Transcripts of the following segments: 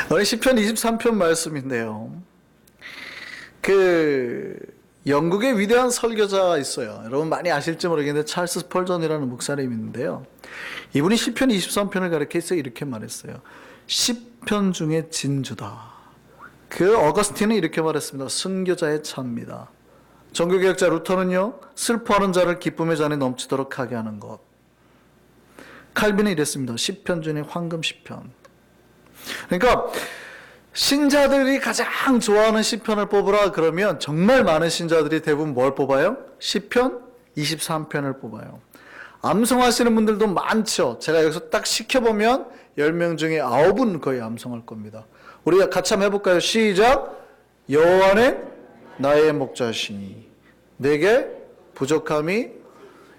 오늘 시편 23편 말씀인데요. 영국의 위대한 설교자 있어요. 여러분 많이 아실지 모르겠는데 찰스 스펄전이라는 목사님이 있는데요. 이분이 시편 23편을 가르쳐서 이렇게 말했어요. 시편 중에 진주다. 어거스틴은 이렇게 말했습니다. 순교자의 차입니다. 종교개혁자 루터는요, 슬퍼하는 자를 기쁨의 잔에 넘치도록 하게 하는 것. 칼빈은 이랬습니다. 시편 중에 황금 시편. 그러니까 신자들이 가장 좋아하는 시편을 뽑으라 그러면 정말 많은 신자들이 대부분 뭘 뽑아요? 시편 23편을 뽑아요. 암송하시는 분들도 많죠. 제가 여기서 딱 시켜보면 10명 중에 9은 거의 암송할 겁니다. 우리가 같이 한번 해볼까요? 시작! 여호와는 나의 목자시니 내게 부족함이,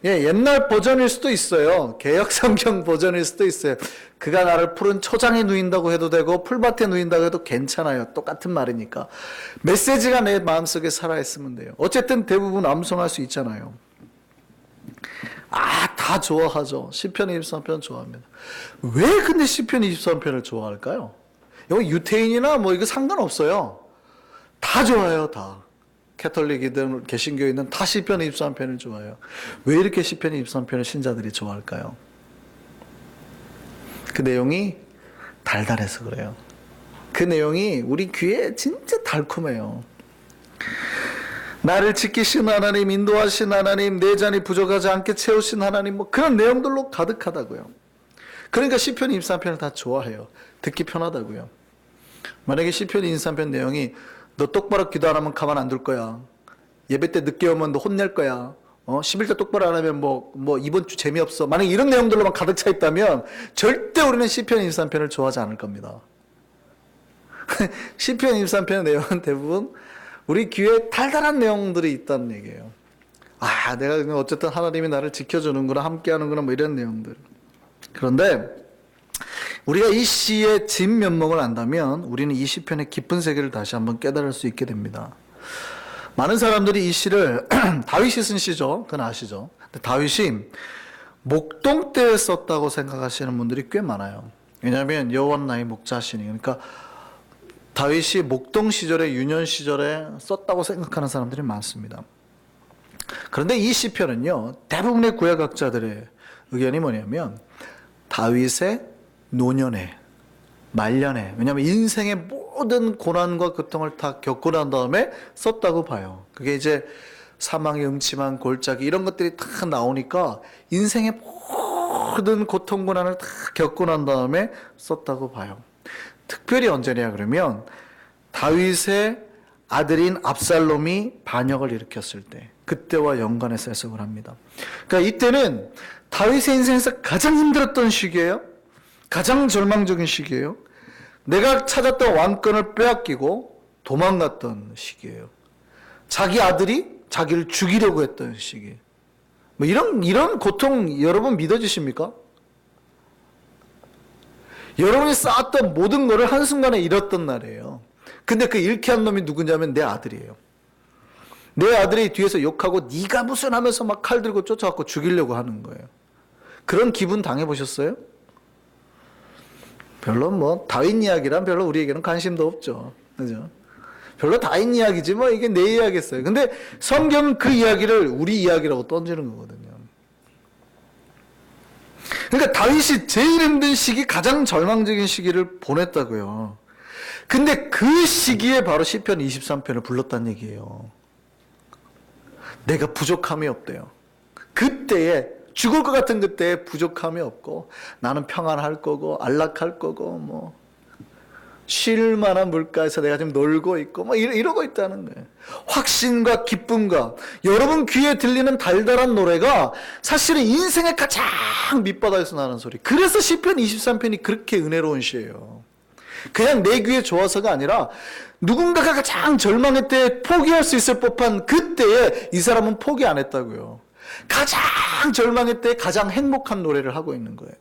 옛날 버전일 수도 있어요. 개역성경 버전일 수도 있어요. 그가 나를 푸른 초장에 누인다고 해도 되고 풀밭에 누인다고 해도 괜찮아요. 똑같은 말이니까. 메시지가 내 마음속에 살아있으면 돼요. 어쨌든 대부분 암송할 수 있잖아요. 다 좋아하죠. 시편 23편 좋아합니다. 왜 근데 시편 23편을 좋아할까요? 여기 유태인이나 이거 상관없어요. 다 좋아요, 다. 캐톨릭이든 개신교이든 다 시편 23편을 좋아해요. 왜 이렇게 시편 23편을 신자들이 좋아할까요? 그 내용이 달달해서 그래요. 그 내용이 우리 귀에 진짜 달콤해요. 나를 지키신 하나님, 인도하신 하나님, 내 잔이 부족하지 않게 채우신 하나님, 그런 내용들로 가득하다고요. 그러니까 시편 23편을 다 좋아해요. 듣기 편하다고요. 만약에 시편 23편 내용이 너 똑바로 기도 안 하면 가만 안 둘 거야. 예배 때 늦게 오면 너 혼낼 거야. 11대 똑바로 안 하면 이번 주 재미없어. 만약에 이런 내용들로만 가득 차 있다면 절대 우리는 시편 23편을 좋아하지 않을 겁니다. 시편 23편 내용은 대부분 우리 귀에 달달한 내용들이 있다는 얘기예요. 내가 어쨌든 하나님이 나를 지켜주는구나, 함께하는구나, 이런 내용들. 그런데 우리가 이 시의 진면목을 안다면 우리는 이 시편의 깊은 세계를 다시 한번 깨달을 수 있게 됩니다. 많은 사람들이 이 시를 다윗이 쓴 시죠. 그건 아시죠? 근데 다윗이 목동 때에 썼다고 생각하시는 분들이 꽤 많아요. 왜냐하면 여호와는 나의 목자시니, 그러니까 다윗이 목동 시절에, 유년 시절에 썼다고 생각하는 사람들이 많습니다. 그런데 이 시편은요, 대부분의 구약학자들의 의견이 뭐냐면 다윗의 노년에, 말년에, 왜냐하면 인생의 모든 고난과 고통을 다 겪고 난 다음에 썼다고 봐요. 그게 이제 사망의 음침한 골짜기 이런 것들이 다 나오니까 인생의 모든 고통 고난을 다 겪고 난 다음에 썼다고 봐요. 특별히 언제냐 그러면 다윗의 아들인 압살롬이 반역을 일으켰을 때, 그때와 연관해서 해석을 합니다. 그러니까 이때는 다윗의 인생에서 가장 힘들었던 시기예요. 가장 절망적인 시기예요. 내가 찾았던 왕권을 빼앗기고 도망갔던 시기예요. 자기 아들이 자기를 죽이려고 했던 시기. 이런 고통 여러분 믿어지십니까? 여러분이 쌓았던 모든 것을 한순간에 잃었던 날이에요. 근데 그 잃게 한 놈이 누구냐면 내 아들이에요. 내 아들이 뒤에서 욕하고 네가 무슨 하면서 막 칼 들고 쫓아갖고 죽이려고 하는 거예요. 그런 기분 당해보셨어요? 별로 다윗 이야기란 별로 우리에게는 관심도 없죠. 그죠? 별로 다윗 이야기지 이게 내 이야기였어요. 근데 성경은 그 이야기를 우리 이야기라고 던지는 거거든요. 그러니까 다윗이 제일 힘든 시기, 가장 절망적인 시기를 보냈다고요. 근데 그 시기에 바로 시편 23편을 불렀다는 얘기예요. 내가 부족함이 없대요. 그때에 죽을 것 같은 그때에 부족함이 없고 나는 평안할 거고 안락할 거고 쉴 만한 물가에서 내가 지금 놀고 있고 이러고 있다는 거예요. 확신과 기쁨과 여러분 귀에 들리는 달달한 노래가 사실은 인생의 가장 밑바닥에서 나는 소리. 그래서 시편 23편이 그렇게 은혜로운 시예요. 그냥 내 귀에 좋아서가 아니라 누군가가 가장 절망의 때에 포기할 수 있을 법한 그때에 이 사람은 포기 안 했다고요. 가장 절망의 때 가장 행복한 노래를 하고 있는 거예요.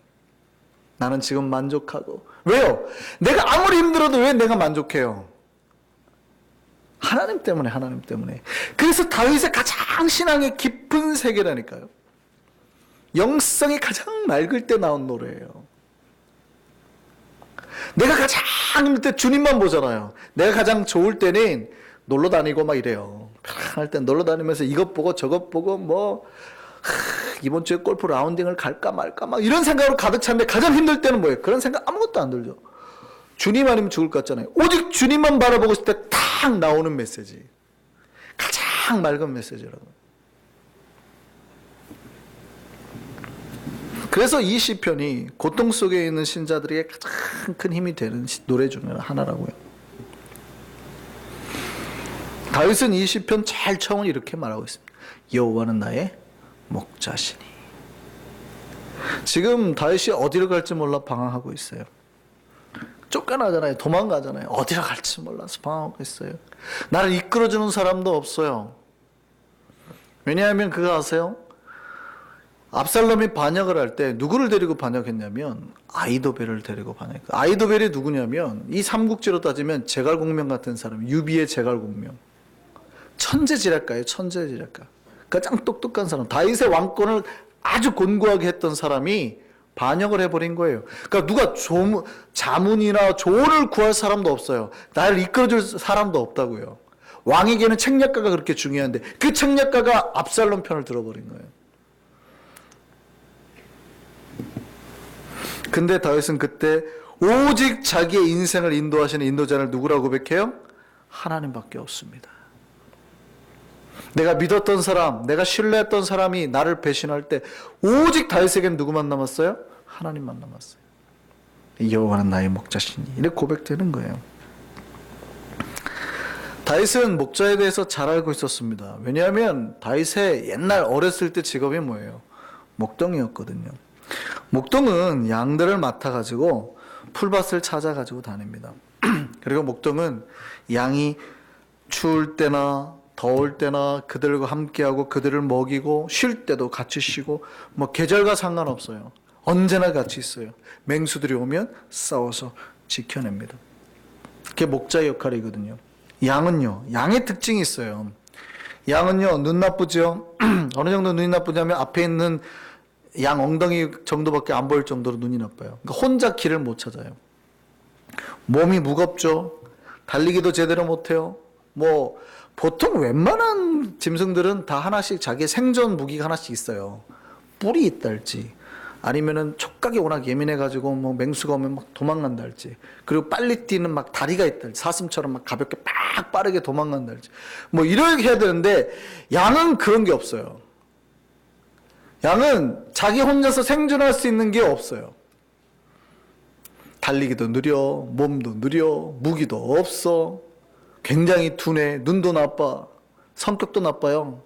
나는 지금 만족하고. 왜요? 내가 아무리 힘들어도 왜 내가 만족해요? 하나님 때문에, 하나님 때문에. 그래서 다윗의 가장 신앙의 깊은 세계라니까요. 영성이 가장 맑을 때 나온 노래예요. 내가 가장 힘들 때 주님만 보잖아요. 내가 가장 좋을 때는 놀러 다니고 막 이래요. 편할 땐 놀러 다니면서 이것 보고 저것 보고 이번 주에 골프 라운딩을 갈까 말까 막 이런 생각으로 가득 찼는데 가장 힘들 때는 뭐예요? 그런 생각 아무것도 안 들죠. 주님 아니면 죽을 것 같잖아요. 오직 주님만 바라보고 있을 때 탁 나오는 메시지. 가장 맑은 메시지라고. 그래서 이 시편이 고통 속에 있는 신자들에게 가장 큰 힘이 되는 노래 중에 하나라고요. 다윗은 이 시편 잘 처음은 이렇게 말하고 있습니다. 여호와는 나의 목자시니. 지금 다윗이 어디로 갈지 몰라 방황하고 있어요. 쫓겨나잖아요. 도망가잖아요. 어디로 갈지 몰라서 방황하고 있어요. 나를 이끌어주는 사람도 없어요. 왜냐하면 그거 아세요? 압살롬이 반역을 할 때 누구를 데리고 반역했냐면 아히도벨을 데리고 반역했어요. 아히도벨이 누구냐면 이 삼국지로 따지면 제갈공명 같은 사람, 유비의 제갈공명. 천재지략가예요. 천재지략가. 가장 똑똑한 사람. 다윗의 왕권을 아주 곤고하게 했던 사람이 반역을 해버린 거예요. 그러니까 누가 자문이나 조언을 구할 사람도 없어요. 나를 이끌어줄 사람도 없다고요. 왕에게는 책략가가 그렇게 중요한데 그 책략가가 압살롬 편을 들어버린 거예요. 근데 다윗은 그때 오직 자기의 인생을 인도하시는 인도자를 누구라고 고백해요? 하나님밖에 없습니다. 내가 믿었던 사람, 내가 신뢰했던 사람이 나를 배신할 때 오직 다윗에게는 누구만 남았어요? 하나님만 남았어요. 여호와는 나의 목자시니. 이렇게 고백되는 거예요. 다윗은 목자에 대해서 잘 알고 있었습니다. 왜냐하면 다윗의 옛날 어렸을 때 직업이 뭐예요? 목동이었거든요. 목동은 양들을 맡아가지고 풀밭을 찾아가지고 다닙니다. 그리고 목동은 양이 추울 때나 더울 때나 그들과 함께하고 그들을 먹이고 쉴 때도 같이 쉬고 계절과 상관없어요. 언제나 같이 있어요. 맹수들이 오면 싸워서 지켜냅니다. 그게 목자의 역할이거든요. 양은요. 양의 특징이 있어요. 양은요. 눈 나쁘죠. 어느 정도 눈이 나쁘냐면 앞에 있는 양 엉덩이 정도밖에 안 보일 정도로 눈이 나빠요. 그러니까 혼자 길을 못 찾아요. 몸이 무겁죠. 달리기도 제대로 못해요. 보통 웬만한 짐승들은 다 하나씩 자기의 생존 무기가 하나씩 있어요. 뿔이 있달지, 아니면은 촉각이 워낙 예민해가지고 맹수가 오면 막 도망간달지, 그리고 빨리 뛰는 다리가 있달지, 사슴처럼 가볍게 빠르게 도망간달지, 이렇게 해야 되는데 양은 그런 게 없어요. 양은 자기 혼자서 생존할 수 있는 게 없어요. 달리기도 느려, 몸도 느려, 무기도 없어. 굉장히 둔해, 눈도 나빠, 성격도 나빠요.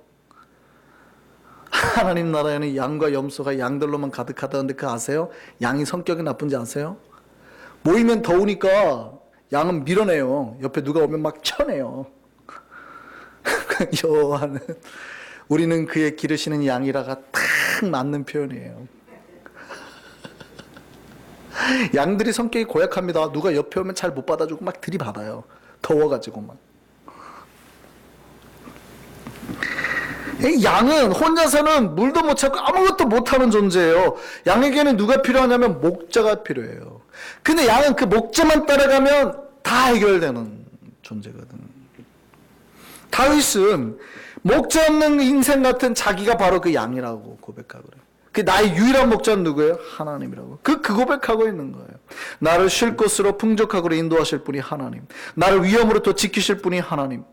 하나님 나라에는 양과 염소가 양들로만 가득하다는데 그거 아세요? 양이 성격이 나쁜지 아세요? 모이면 더우니까 양은 밀어내요. 옆에 누가 오면 막 쳐내요. 여호와는 우리는 그의 기르시는 양이라가 딱 맞는 표현이에요. 양들이 성격이 고약합니다. 누가 옆에 오면 잘 못 받아주고 막 들이받아요. 더워가지고 막. 양은 혼자서는 물도 못 찾고 아무것도 못하는 존재예요. 양에게는 누가 필요하냐면 목자가 필요해요. 근데 양은 그 목자만 따라가면 다 해결되는 존재거든. 다윗은 목자 없는 인생 같은 자기가 바로 그 양이라고 고백하고 그래요. 그 나의 유일한 목자는 누구예요? 하나님이라고. 그 고백하고 있는 거예요. 나를 쉴 곳으로 풍족하고 인도하실 분이 하나님. 나를 위험으로부터 지키실 분이 하나님.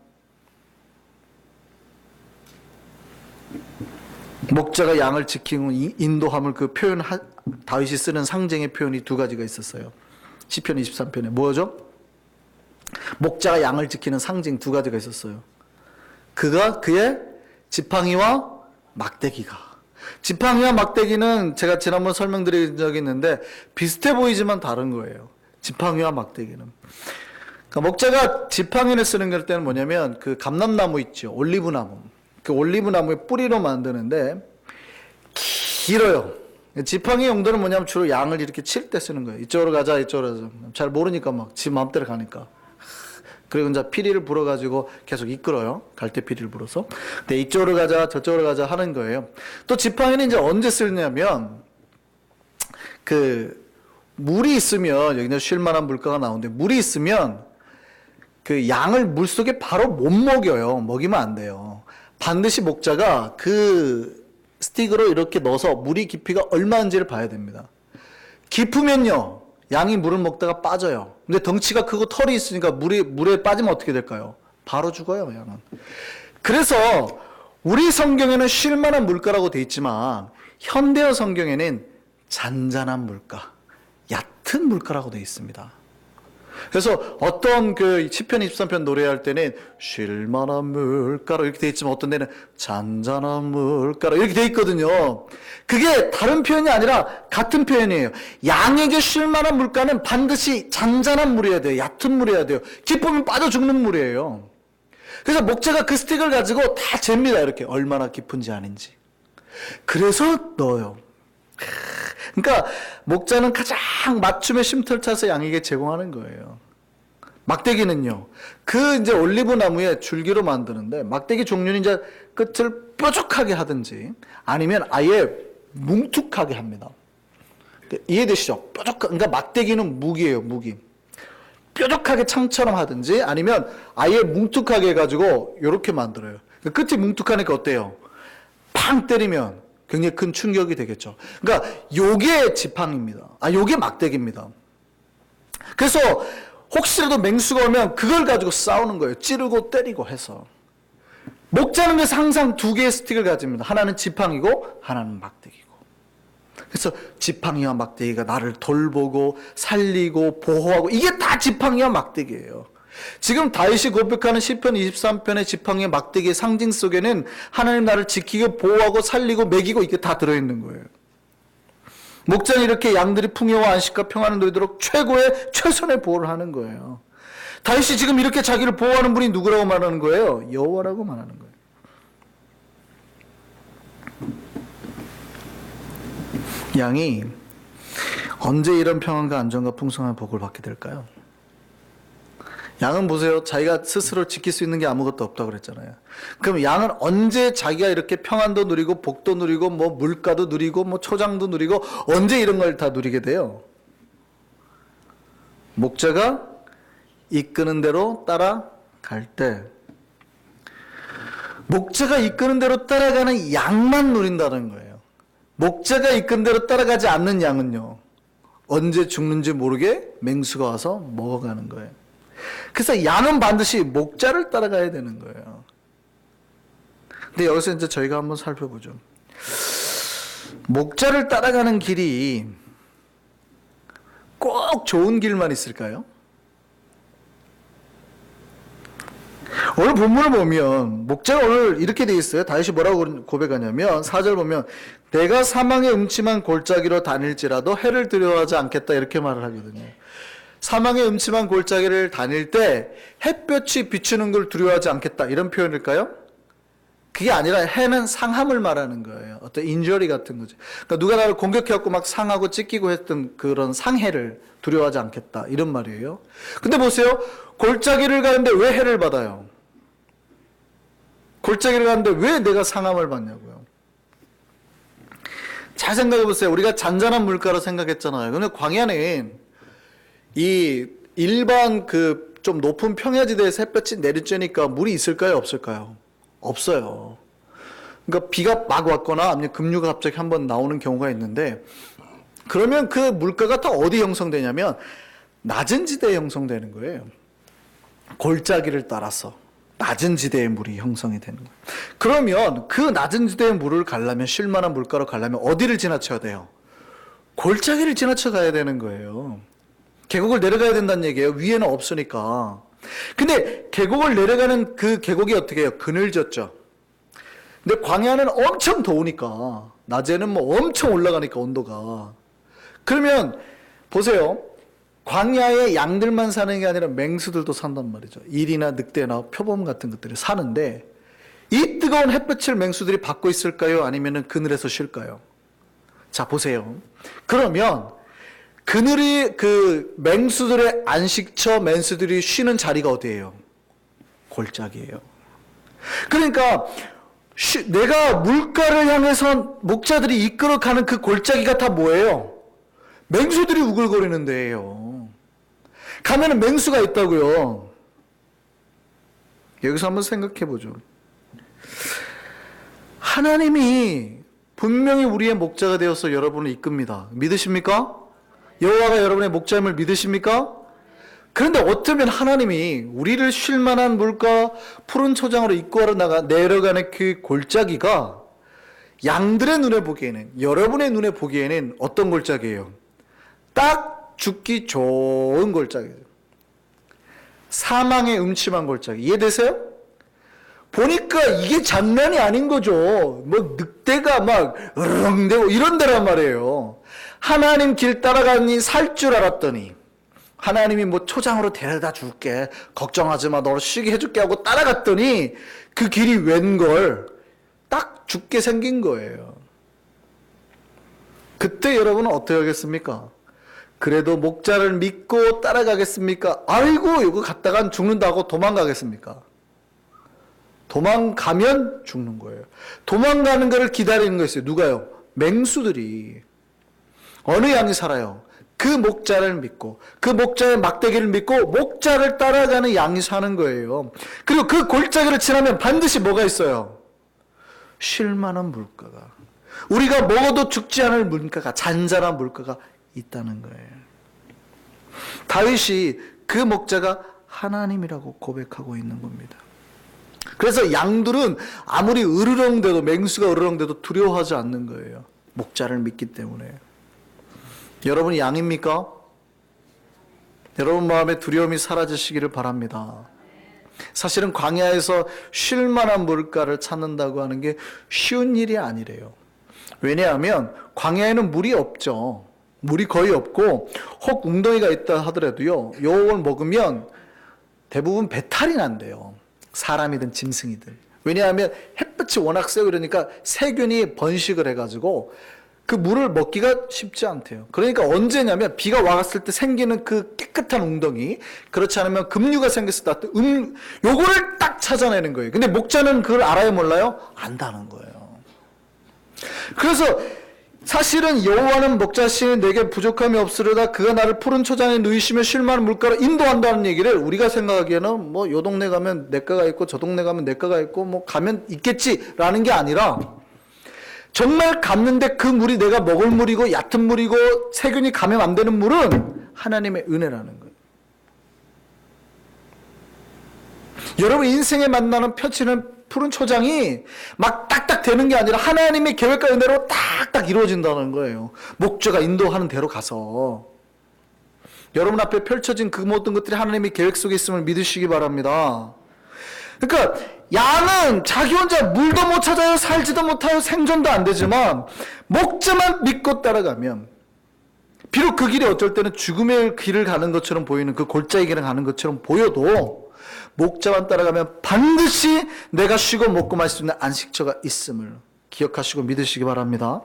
목자가 양을 지키는 인도함을 그 표현, 다윗이 쓰는 상징의 표현이 두 가지가 있었어요. 시편 23편에 뭐죠? 목자가 양을 지키는 상징 두 가지가 있었어요. 그의 지팡이와 막대기가. 지팡이와 막대기는 제가 지난번 설명드린 적이 있는데 비슷해 보이지만 다른 거예요. 지팡이와 막대기는. 그러니까 목자가 지팡이를 쓰는 때는 뭐냐면 그 감람나무 있죠. 올리브나무. 그 올리브나무의 뿌리로 만드는데 길어요. 지팡이 용도는 뭐냐면 주로 양을 이렇게 칠 때 쓰는 거예요. 이쪽으로 가자, 이쪽으로 가자. 잘 모르니까 지 마음대로 가니까. 그리고 이제 피리를 불어가지고 계속 이끌어요. 갈대 피리를 불어서. 근데 이쪽으로 가자, 저쪽으로 가자 하는 거예요. 또 지팡이는 이제 언제 쓰냐면, 물이 있으면 여기는 쉴 만한 물가가 나오는데 물이 있으면 그 양을 물 속에 바로 못 먹여요. 먹이면 안 돼요. 반드시 목자가 그 스틱으로 이렇게 넣어서 물이 깊이가 얼마인지를 봐야 됩니다. 깊으면요, 양이 물을 먹다가 빠져요. 근데 덩치가 크고 털이 있으니까 물에 빠지면 어떻게 될까요? 바로 죽어요, 양은. 그래서 우리 성경에는 쉴 만한 물가라고 돼 있지만 현대어 성경에는 잔잔한 물가, 얕은 물가라고 돼 있습니다. 그래서 어떤 그 시편 23편 노래할 때는 쉴 만한 물가로 이렇게 돼 있지만 어떤 데는 잔잔한 물가로 이렇게 돼 있거든요. 그게 다른 표현이 아니라 같은 표현이에요. 양에게 쉴 만한 물가는 반드시 잔잔한 물이어야 돼요. 얕은 물이어야 돼요. 깊으면 빠져 죽는 물이에요. 그래서 목자가 그 스틱을 가지고 다 잽니다. 이렇게 얼마나 깊은지 아닌지. 그래서 넣어요. 그러니까 목자는 가장 맞춤의 쉼터를 찾아서 양에게 제공하는 거예요. 막대기는요, 그 이제 올리브 나무의 줄기로 만드는데 막대기 종류는 이제 끝을 뾰족하게 하든지 아니면 아예 뭉툭하게 합니다. 이해되시죠? 그러니까 막대기는 무기예요, 무기. 뾰족하게 창처럼 하든지 아니면 아예 뭉툭하게 해가지고 이렇게 만들어요. 끝이 뭉툭하니까 어때요? 팡 때리면 굉장히 큰 충격이 되겠죠. 그러니까 요게 지팡입니다. 요게 막대기입니다. 그래서 혹시라도 맹수가 오면 그걸 가지고 싸우는 거예요. 찌르고 때리고 해서. 목자는 그래서 항상 두 개의 스틱을 가집니다. 하나는 지팡이고 하나는 막대기고. 그래서 지팡이와 막대기가 나를 돌보고 살리고 보호하고, 이게 다 지팡이와 막대기예요. 지금 다윗이 고백하는 시편 23편의 지팡이와 막대기의 상징 속에는 하나님 나를 지키고 보호하고 살리고 먹이고 이게 다 들어있는 거예요. 목자는 이렇게 양들이 풍요와 안식과 평안을 누리도록 최선의 보호를 하는 거예요. 다윗이 지금 이렇게 자기를 보호하는 분이 누구라고 말하는 거예요? 여호와라고 말하는 거예요. 양이 언제 이런 평안과 안정과 풍성한 복을 받게 될까요? 양은 보세요. 자기가 스스로 지킬 수 있는 게 아무것도 없다고 그랬잖아요. 그럼 양은 언제 자기가 이렇게 평안도 누리고 복도 누리고 뭐 물가도 누리고 뭐 초장도 누리고 언제 이런 걸 다 누리게 돼요? 목자가 이끄는 대로 따라갈 때, 목자가 이끄는 대로 따라가는 양만 누린다는 거예요. 목자가 이끄는 대로 따라가지 않는 양은요, 언제 죽는지 모르게 맹수가 와서 먹어가는 거예요. 그래서 양은 반드시 목자를 따라가야 되는 거예요. 근데 여기서 이제 저희가 한번 살펴보죠. 목자를 따라가는 길이 꼭 좋은 길만 있을까요? 오늘 본문을 보면 목자가 오늘 이렇게 돼 있어요. 다윗이 뭐라고 고백하냐면 4절 보면 내가 사망의 음침한 골짜기로 다닐지라도 해를 두려워하지 않겠다 이렇게 말을 하거든요. 사망의 음침한 골짜기를 다닐 때 햇볕이 비추는 걸 두려워하지 않겠다 이런 표현일까요? 그게 아니라 해는 상함을 말하는 거예요. 어떤 인저리 같은 거죠. 그러니까 누가 나를 공격해갖고 막 상하고 찢기고 했던 그런 상해를 두려워하지 않겠다 이런 말이에요. 근데 보세요. 골짜기를 가는데 왜 해를 받아요? 골짜기를 가는데 왜 내가 상함을 받냐고요. 잘 생각해 보세요. 우리가 잔잔한 물가로 생각했잖아요. 근데 광야는 이 일반 그 좀 높은 평야지대에서 햇볕이 내리쬐니까 물이 있을까요? 없을까요? 없어요. 그러니까 비가 막 왔거나 아니면 급류가 갑자기 한번 나오는 경우가 있는데, 그러면 그 물가가 다 어디 형성되냐면 낮은 지대에 형성되는 거예요. 골짜기를 따라서 낮은 지대의 물이 형성이 되는 거예요. 그러면 그 낮은 지대의 물을 가려면, 쉴만한 물가로 가려면 어디를 지나쳐야 돼요? 골짜기를 지나쳐 가야 되는 거예요. 계곡을 내려가야 된다는 얘기예요. 위에는 없으니까. 근데 계곡을 내려가는 그 계곡이 어떻게 해요? 그늘졌죠. 근데 광야는 엄청 더우니까, 낮에는 뭐 엄청 올라가니까 온도가. 그러면 보세요. 광야에 양들만 사는 게 아니라 맹수들도 산단 말이죠. 일이나 늑대나 표범 같은 것들이 사는데, 이 뜨거운 햇볕을 맹수들이 받고 있을까요? 아니면 그늘에서 쉴까요? 자, 보세요. 그러면 그늘이 그 맹수들의 안식처, 맹수들이 쉬는 자리가 어디예요? 골짜기예요. 그러니까 내가 물가를 향해서 목자들이 이끌어가는 그 골짜기가 다 뭐예요? 맹수들이 우글거리는 데예요. 가면은 맹수가 있다고요. 여기서 한번 생각해 보죠. 하나님이 분명히 우리의 목자가 되어서 여러분을 이끕니다. 믿으십니까? 여호와가 여러분의 목자임을 믿으십니까? 그런데 어쩌면 하나님이 우리를 쉴 만한 물가 푸른 초장으로 이끌어 내려가는 그 골짜기가 양들의 눈에 보기에는, 여러분의 눈에 보기에는 어떤 골짜기예요? 딱 죽기 좋은 골짜기예요. 사망의 음침한 골짜기. 이해되세요? 보니까 이게 장난이 아닌 거죠. 뭐 늑대가 막 으르렁대고 이런 데란 말이에요. 하나님 길 따라가니 살 줄 알았더니 하나님이 뭐 초장으로 데려다 줄게, 걱정하지 마, 너를 쉬게 해줄게 하고 따라갔더니 그 길이 웬걸 딱 죽게 생긴 거예요. 그때 여러분은 어떻게 하겠습니까? 그래도 목자를 믿고 따라가겠습니까? 아이고 이거 갔다간 죽는다고 도망가겠습니까? 도망가면 죽는 거예요. 도망가는 것을 기다리는 거였어요. 누가요? 맹수들이. 어느 양이 살아요? 그 목자를 믿고, 그 목자의 막대기를 믿고 목자를 따라가는 양이 사는 거예요. 그리고 그 골짜기를 지나면 반드시 뭐가 있어요? 쉴 만한 물가가, 우리가 먹어도 죽지 않을 물가가, 잔잔한 물가가 있다는 거예요. 다윗이 그 목자가 하나님이라고 고백하고 있는 겁니다. 그래서 양들은 아무리 으르렁대도, 맹수가 으르렁대도 두려워하지 않는 거예요. 목자를 믿기 때문에. 여러분이 양입니까? 여러분 마음에 두려움이 사라지시기를 바랍니다. 사실은 광야에서 쉴 만한 물가를 찾는다고 하는 게 쉬운 일이 아니래요. 왜냐하면 광야에는 물이 없죠. 물이 거의 없고 혹 웅덩이가 있다 하더라도요, 요걸 먹으면 대부분 배탈이 난대요. 사람이든 짐승이든. 왜냐하면 햇볕이 워낙 세고 이러니까 세균이 번식을 해가지고 그 물을 먹기가 쉽지 않대요. 그러니까 언제냐면 비가 왔을 때 생기는 그 깨끗한 웅덩이, 그렇지 않으면 급류가 생겼을 때 요거를 딱 찾아내는 거예요. 근데 목자는 그걸 알아요, 몰라요? 안다는 거예요. 그래서 사실은 여호와는 목자시니 내게 부족함이 없으려다 그가 나를 푸른 초장에 누이시며 쉴 만한 물가로 인도한다는 얘기를 우리가 생각하기에는 뭐 요 동네 가면 내과가 있고 저 동네 가면 내과가 있고 뭐 가면 있겠지라는 게 아니라, 정말 갔는데 그 물이 내가 먹을 물이고 얕은 물이고 세균이 감염 안 되는 물은 하나님의 은혜라는 거예요. 여러분 인생에 만나는 펼치는 푸른 초장이 막 딱딱 되는 게 아니라 하나님의 계획과 은혜로 딱딱 이루어진다는 거예요. 목자가 인도하는 대로 가서. 여러분 앞에 펼쳐진 그 모든 것들이 하나님의 계획 속에 있음을 믿으시기 바랍니다. 그러니까 양은 자기 혼자 물도 못 찾아요, 살지도 못하요, 생존도 안 되지만 목자만 믿고 따라가면, 비록 그 길이 어쩔 때는 죽음의 길을 가는 것처럼 보이는, 그 골짜기 길을 가는 것처럼 보여도 목자만 따라가면 반드시 내가 쉬고 먹고 마실 수 있는 안식처가 있음을 기억하시고 믿으시기 바랍니다.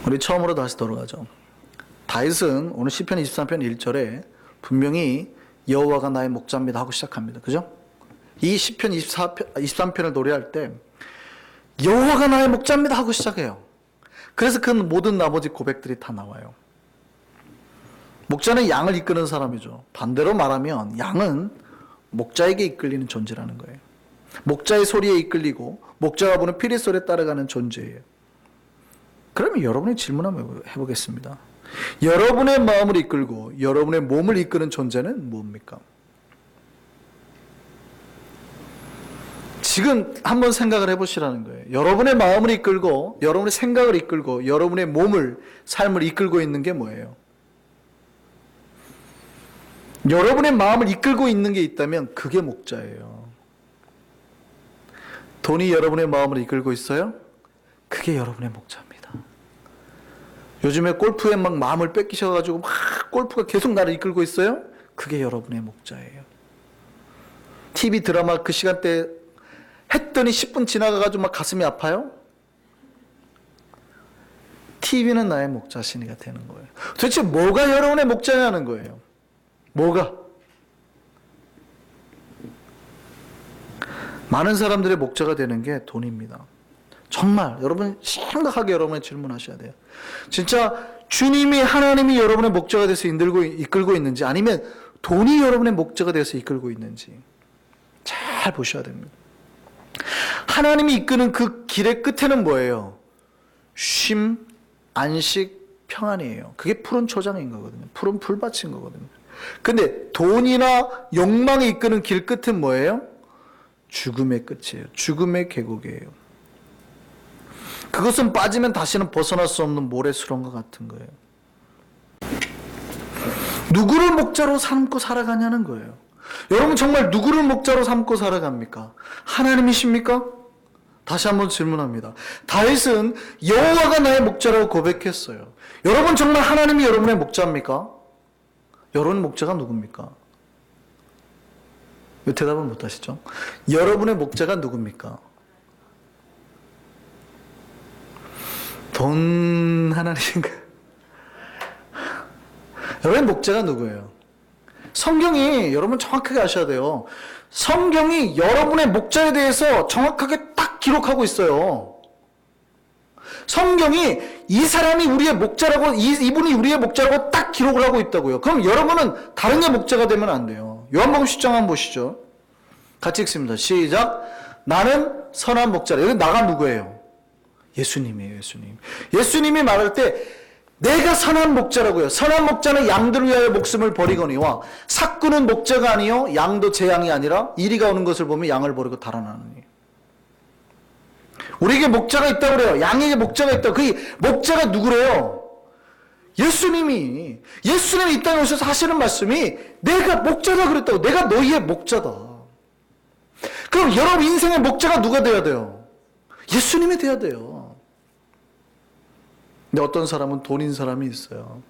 우리 처음으로 다시 돌아가죠. 다윗은 오늘 시편 23편 1절에 분명히 여호와가 나의 목자입니다 하고 시작합니다. 그죠? 이 시편 23편을 노래할 때 여호와가 나의 목자입니다 하고 시작해요. 그래서 그 모든 나머지 고백들이 다 나와요. 목자는 양을 이끄는 사람이죠. 반대로 말하면 양은 목자에게 이끌리는 존재라는 거예요. 목자의 소리에 이끌리고 목자가 부는 피리 소리에 따라가는 존재예요. 그러면 여러분이 질문 한번 해보겠습니다. 여러분의 마음을 이끌고 여러분의 몸을 이끄는 존재는 뭡니까? 지금 한번 생각을 해보시라는 거예요. 여러분의 마음을 이끌고 여러분의 생각을 이끌고 여러분의 몸을, 삶을 이끌고 있는 게 뭐예요? 여러분의 마음을 이끌고 있는 게 있다면 그게 목자예요. 돈이 여러분의 마음을 이끌고 있어요? 그게 여러분의 목자입니다. 요즘에 골프에 막 마음을 뺏기셔가지고 막 골프가 계속 나를 이끌고 있어요? 그게 여러분의 목자예요. TV 드라마 그 시간대 했더니 10분 지나가가지고 막 가슴이 아파요? TV는 나의 목자신이가 되는 거예요. 도대체 뭐가 여러분의 목자냐는 거예요. 뭐가? 많은 사람들의 목자가 되는 게 돈입니다. 정말 여러분 심각하게 여러분의 질문하셔야 돼요. 진짜 주님이 하나님이 여러분의 목자가 돼서 이끌고 있는지 아니면 돈이 여러분의 목자가 돼서 이끌고 있는지 잘 보셔야 됩니다. 하나님이 이끄는 그 길의 끝에는 뭐예요? 쉼, 안식, 평안이에요. 그게 푸른 초장인 거거든요. 푸른 풀밭인 거거든요. 근데 돈이나 욕망이 이끄는 길 끝은 뭐예요? 죽음의 끝이에요. 죽음의 계곡이에요. 그것은 빠지면 다시는 벗어날 수 없는 모래수렁과 같은 거예요. 누구를 목자로 삼고 살아가냐는 거예요. 여러분 정말 누구를 목자로 삼고 살아갑니까? 하나님이십니까? 다시 한번 질문합니다. 다윗은 여호와가 나의 목자라고 고백했어요. 여러분 정말 하나님이 여러분의 목자입니까? 여러분의 목자가 누굽니까? 왜 대답을 못하시죠? 여러분의 목자가 누굽니까? 돈 하나님인가요? 여러분의 목자가 누구예요? 성경이 여러분 정확하게 아셔야 돼요. 성경이 여러분의 목자에 대해서 정확하게 딱 기록하고 있어요. 성경이 이 사람이 우리의 목자라고, 이분이 우리의 목자라고 딱 기록을 하고 있다고요. 그럼 여러분은 다른 게 목자가 되면 안 돼요. 요한복음 10장 한번 보시죠. 같이 읽습니다. 시작. 나는 선한 목자라. 여기 나가 누구예요? 예수님이에요. 예수님. 예수님이 말할 때 내가 선한 목자라고요. 선한 목자는 양들을 위하여 목숨을 버리거니와 삭구는 목자가 아니요 양도 제 양이 아니라 이리가 오는 것을 보면 양을 버리고 달아나느니. 우리에게 목자가 있다고 그래요. 양에게 목자가 있다. 그 목자가 누구래요? 예수님이 이 땅에 오셔서 하시는 말씀이 내가 목자다 그랬다고. 내가 너희의 목자다. 그럼 여러분 인생의 목자가 누가 돼야 돼요? 예수님이 돼야 돼요. 근데 어떤 사람은 돈인 사람이 있어요.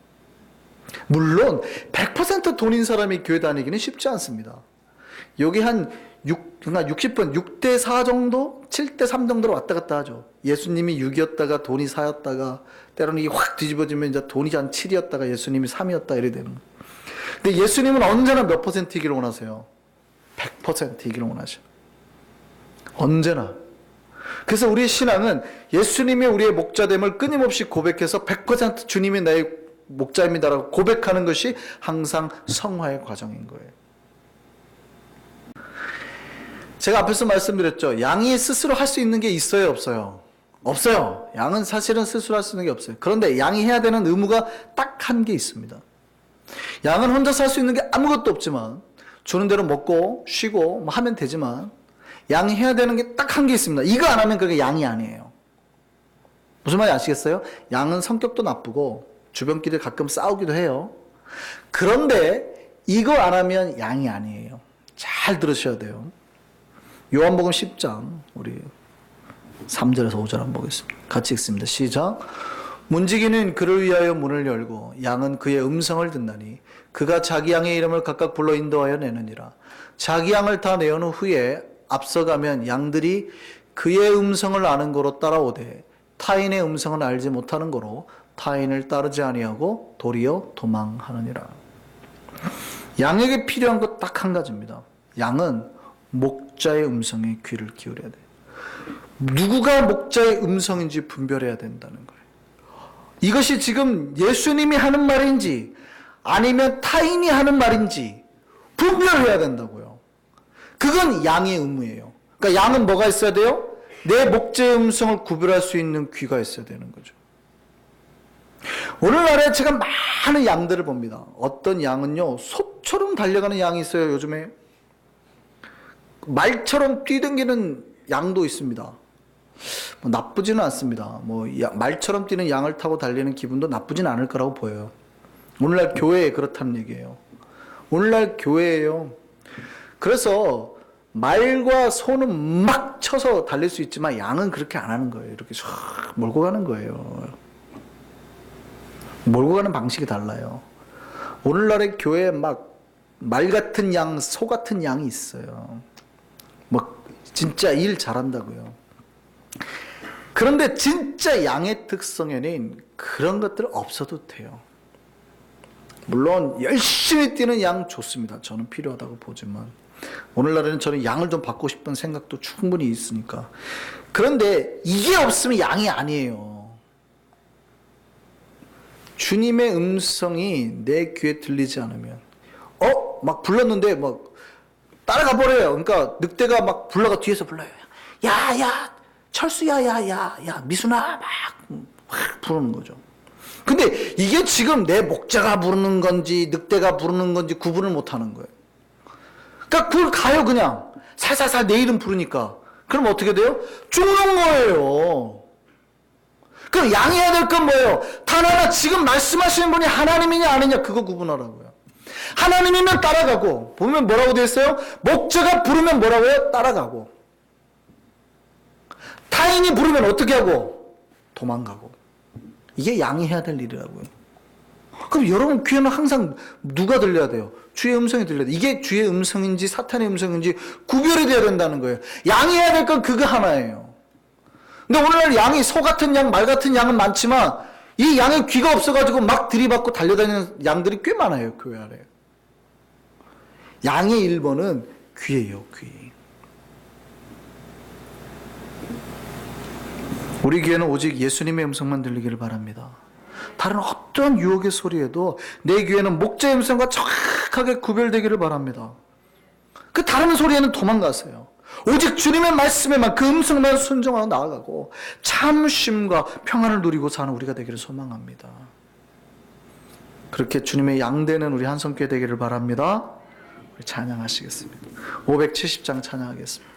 물론 100% 돈인 사람이 교회 다니기는 쉽지 않습니다. 여기 한 60분, 6대 4 정도, 7대 3 정도로 왔다 갔다 하죠. 예수님이 6이었다가 돈이 4였다가 때로는 이게 확 뒤집어지면 이제 돈이 한 7이었다가 예수님이 3이었다 이래 되는 거예요. 근데 예수님은 언제나 몇 %이기를 원하세요? 100%이기를 원하셔. 언제나. 그래서 우리의 신앙은 예수님이 우리의 목자됨을 끊임없이 고백해서 100% 주님이 나의 목자입니다라고 고백하는 것이 항상 성화의 과정인 거예요. 제가 앞에서 말씀드렸죠. 양이 스스로 할 수 있는 게 있어요, 없어요? 없어요. 양은 사실은 스스로 할 수 있는 게 없어요. 그런데 양이 해야 되는 의무가 딱 한 게 있습니다. 양은 혼자서 할 수 있는 게 아무것도 없지만 주는 대로 먹고 쉬고 뭐 하면 되지만 양이 해야 되는 게 딱 한 게 있습니다. 이거 안 하면 그게 양이 아니에요. 무슨 말인지 아시겠어요? 양은 성격도 나쁘고 주변끼리 가끔 싸우기도 해요. 그런데 이거 안 하면 양이 아니에요. 잘 들으셔야 돼요. 요한복음 10장 우리 3절에서 5절 한번 보겠습니다. 같이 읽습니다. 시작. 문지기는 그를 위하여 문을 열고 양은 그의 음성을 듣나니 그가 자기 양의 이름을 각각 불러 인도하여 내느니라. 자기 양을 다 내어놓은 후에 앞서가면 양들이 그의 음성을 아는 거로 따라오되 타인의 음성은 알지 못하는 거로 타인을 따르지 아니하고 도리어 도망하느니라. 양에게 필요한 것 딱 한 가지입니다. 양은 목자의 음성에 귀를 기울여야 돼요. 누구가 목자의 음성인지 분별해야 된다는 거예요. 이것이 지금 예수님이 하는 말인지 아니면 타인이 하는 말인지 분별해야 된다고요. 그건 양의 의무예요. 그러니까 양은 뭐가 있어야 돼요? 내 목자의 음성을 구별할 수 있는 귀가 있어야 되는 거죠. 오늘날에 제가 많은 양들을 봅니다. 어떤 양은요, 소처럼 달려가는 양이 있어요, 요즘에. 말처럼 뛰댕기는 양도 있습니다. 뭐 나쁘지는 않습니다. 말처럼 뛰는 양을 타고 달리는 기분도 나쁘진 않을 거라고 보여요. 오늘날 교회에 그렇다는 얘기예요. 오늘날 교회예요. 그래서 말과 소는 막 쳐서 달릴 수 있지만 양은 그렇게 안 하는 거예요. 이렇게 쫙 몰고 가는 거예요. 몰고 가는 방식이 달라요. 오늘날의 교회에 막 말 같은 양, 소 같은 양이 있어요. 진짜 일 잘한다고요. 그런데 진짜 양의 특성에는 그런 것들 없어도 돼요. 물론 열심히 뛰는 양 좋습니다. 저는 필요하다고 보지만 오늘날에는 저는 양을 좀 받고 싶은 생각도 충분히 있으니까. 그런데 이게 없으면 양이 아니에요. 주님의 음성이 내 귀에 들리지 않으면, 막 불렀는데 막 따라가 버려요. 그러니까 늑대가 막 불러가 뒤에서 불러요. 야, 철수야, 야, 미순아, 막 부르는 거죠. 근데 이게 지금 내 목자가 부르는 건지 늑대가 부르는 건지 구분을 못 하는 거예요. 그러니까 그걸 가요, 그냥. 살살살 내 이름 부르니까. 그럼 어떻게 돼요? 죽는 거예요. 그럼 양해해야 될 건 뭐예요? 단 하나 지금 말씀하시는 분이 하나님이냐 아니냐 그거 구분하라고요. 하나님이면 따라가고, 보면 뭐라고 되어 있어요? 목자가 부르면 뭐라고요? 따라가고. 타인이 부르면 어떻게 하고? 도망가고. 이게 양이 해야 될 일이라고요. 그럼 여러분 귀에는 항상 누가 들려야 돼요? 주의 음성이 들려야 돼요. 이게 주의 음성인지 사탄의 음성인지 구별이 돼야 된다는 거예요. 양이 해야 될 건 그거 하나예요. 근데 오늘날 양이 소 같은 양, 말 같은 양은 많지만 이 양의 귀가 없어가지고 막 들이받고 달려다니는 양들이 꽤 많아요, 교회 안에. 양의 1번은 귀예요, 귀. 우리 귀에는 오직 예수님의 음성만 들리기를 바랍니다. 다른 어떤 유혹의 소리에도 내 귀에는 목자의 음성과 정확하게 구별되기를 바랍니다. 그 다른 소리에는 도망가세요. 오직 주님의 말씀에만 그 음성만 순종하고 나아가고 참 쉼과 평안을 누리고 사는 우리가 되기를 소망합니다. 그렇게 주님의 양되는 우리 한성교회 되기를 바랍니다. 우리 찬양하시겠습니다. 570장 찬양하겠습니다.